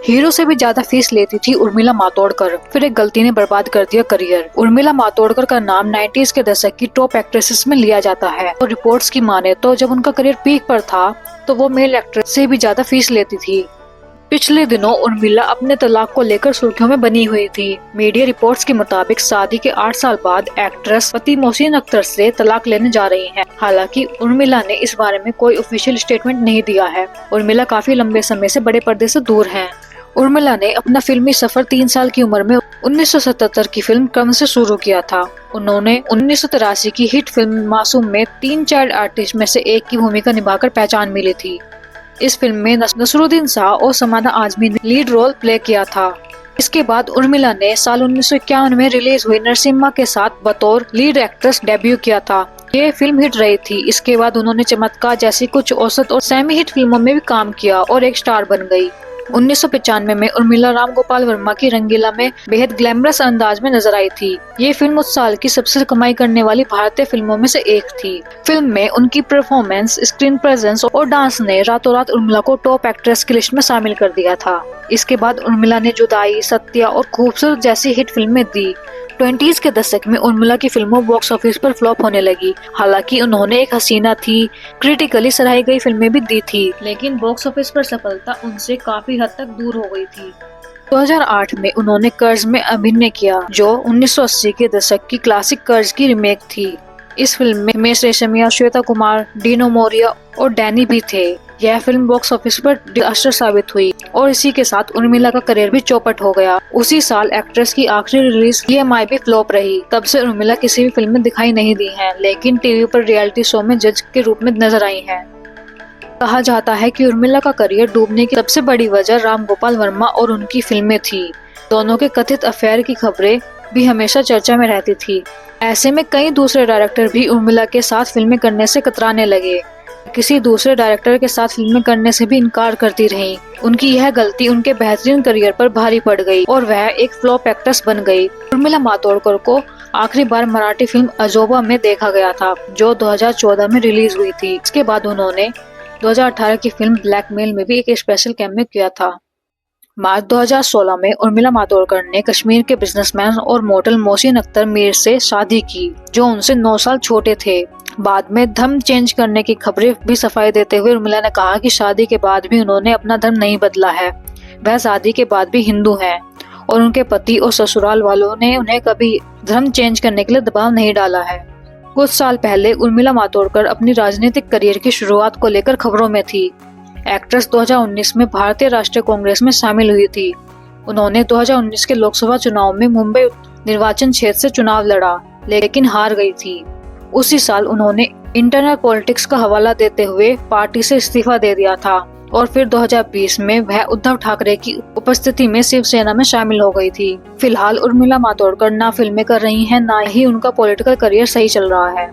Hero से भी ज्यादा फीस लेती थी उर्मिला मातोंडकर। फिर एक गलती ने बर्बाद कर दिया करियर। उर्मिला मातोंडकर का नाम 90s के दशक की टॉप एक्ट्रेसेस में लिया जाता है और रिपोर्ट्स की माने तो जब उनका करियर पीक पर था तो वो मेल एक्ट्रेस से भी ज्यादा फीस लेती थी। पिछले दिनों उर्मिला अपने तलाक को लेकर सुर्खियों में बनी हुई थी। मीडिया रिपोर्ट्स के मुताबिक शादी के 8 साल बाद एक्ट्रेस पति मोहसिन अख्तर से तलाक लेने जा रही हैं। हालांकि उर्मिला ने इस बारे में कोई ऑफिशियल स्टेटमेंट नहीं दिया है। उर्मिला काफी लंबे समय से बड़े पर्दे से दूर हैं। उर्मिला ने अपना फिल्मी सफर 3 साल की उम्र में 1977 की फिल्म क्रम से शुरू किया था। उन्होंने 1983 की हिट फिल्म मासूम में 3 चाइल्ड आर्टिस्ट में से एक की भूमिका निभाकर पहचान मिली थी। इस फिल्म में नसरुद्दीन शाह और समाना आजमी ने लीड रोल प्ले किया था। इसके बाद उर्मिला ने साल 1951 में रिलीज हुई नरसिम्हा के साथ बतौर लीड एक्ट्रेस डेब्यू किया था। ये फिल्म हिट रही थी। इसके बाद उन्होंने चमत्कार जैसी कुछ औसत और सेमी हिट फिल्मों में भी काम किया और एक स्टार बन गई। 1995 में उर्मिला राम गोपाल वर्मा की रंगीला में बेहद ग्लैमरस अंदाज में नजर आई थी। ये फिल्म उस साल की सबसे कमाई करने वाली भारतीय फिल्मों में से एक थी। फिल्म में उनकी परफॉर्मेंस, स्क्रीन प्रेजेंस और डांस ने रातों रात उर्मिला को टॉप एक्ट्रेस की लिस्ट में शामिल कर दिया था। इसके बाद उर्मिला ने जुदाई, सत्या और खूबसूरत जैसी हिट फिल्में दी। 20s के दशक में उर्मिला की फिल्मों बॉक्स ऑफिस पर फ्लॉप होने लगी। हालांकि उन्होंने एक हसीना थी क्रिटिकली सराही गई फिल्में भी दी थी, लेकिन बॉक्स ऑफिस पर सफलता उनसे काफी हद तक दूर हो गई थी। 2008 में उन्होंने कर्ज में अभिनय किया, जो 1980 के दशक की क्लासिक कर्ज की रीमेक थी। इस फिल्म में मेस रेशमिया, श्वेता कुमार, डीनो मोरिया और डैनी भी थे। यह फिल्म बॉक्स ऑफिस पर डिजास्टर साबित हुई और इसी के साथ उर्मिला का करियर भी चौपट हो गया। उसी साल एक्ट्रेस की आखिरी रिलीज EMI भी फ्लॉप रही। तब से उर्मिला किसी भी फिल्म में दिखाई नहीं दी हैं, लेकिन टीवी पर रियलिटी शो में जज के रूप में नजर आई हैं। कहा जाता है कि उर्मिला का करियर डूबने की सबसे बड़ी वजह राम गोपाल वर्मा और उनकी फिल्में थी। दोनों के कथित अफेयर की खबरें भी हमेशा चर्चा में रहती थी। ऐसे में कई दूसरे डायरेक्टर भी उर्मिला के साथ फिल्में करने से कतराने लगे। किसी दूसरे डायरेक्टर के साथ फिल्में करने से भी इनकार करती रहीं। उनकी यह गलती उनके बेहतरीन करियर पर भारी पड़ गई और वह एक फ्लॉप एक्ट्रेस बन गई। उर्मिला मातोंडकर को आखिरी बार मराठी फिल्म अजोबा में देखा गया था, जो 2014 में रिलीज हुई थी। इसके बाद उन्होंने 2018 की फिल्म ब्लैकमेल में भी एक स्पेशल कैमियो किया था। मार्च 2016 में उर्मिला मातोंडकर ने कश्मीर के बिजनेसमैन और मॉडल मोहसिन अख्तर मीर से शादी की, जो उनसे 9 साल छोटे थे। बाद में धर्म चेंज करने की खबरें भी सफाई देते हुए उर्मिला ने कहा कि शादी के बाद भी उन्होंने अपना धर्म नहीं बदला है। वह शादी के बाद भी हिंदू हैं और उनके पति और ससुराल वालों ने उन्हें कभी धर्म चेंज करने के लिए दबाव नहीं डाला है। कुछ साल पहले उर्मिला मातोंडकर अपनी राजनीतिक करियर की शुरुआत को लेकर खबरों में थी। एक्ट्रेस 2019 में भारतीय राष्ट्रीय कांग्रेस में शामिल हुई थी। उन्होंने 2019 के लोकसभा चुनाव में मुंबई निर्वाचन क्षेत्र से चुनाव लड़ा, लेकिन हार गई थी। उसी साल उन्होंने इंटरनल पॉलिटिक्स का हवाला देते हुए पार्टी से इस्तीफा दे दिया था और फिर 2020 में वह उद्धव ठाकरे की उपस्थिति में शिवसेना में शामिल हो गई थी। फिलहाल उर्मिला मातोंडकर ना फिल्में कर रही हैं, ना ही उनका पॉलिटिकल करियर सही चल रहा है।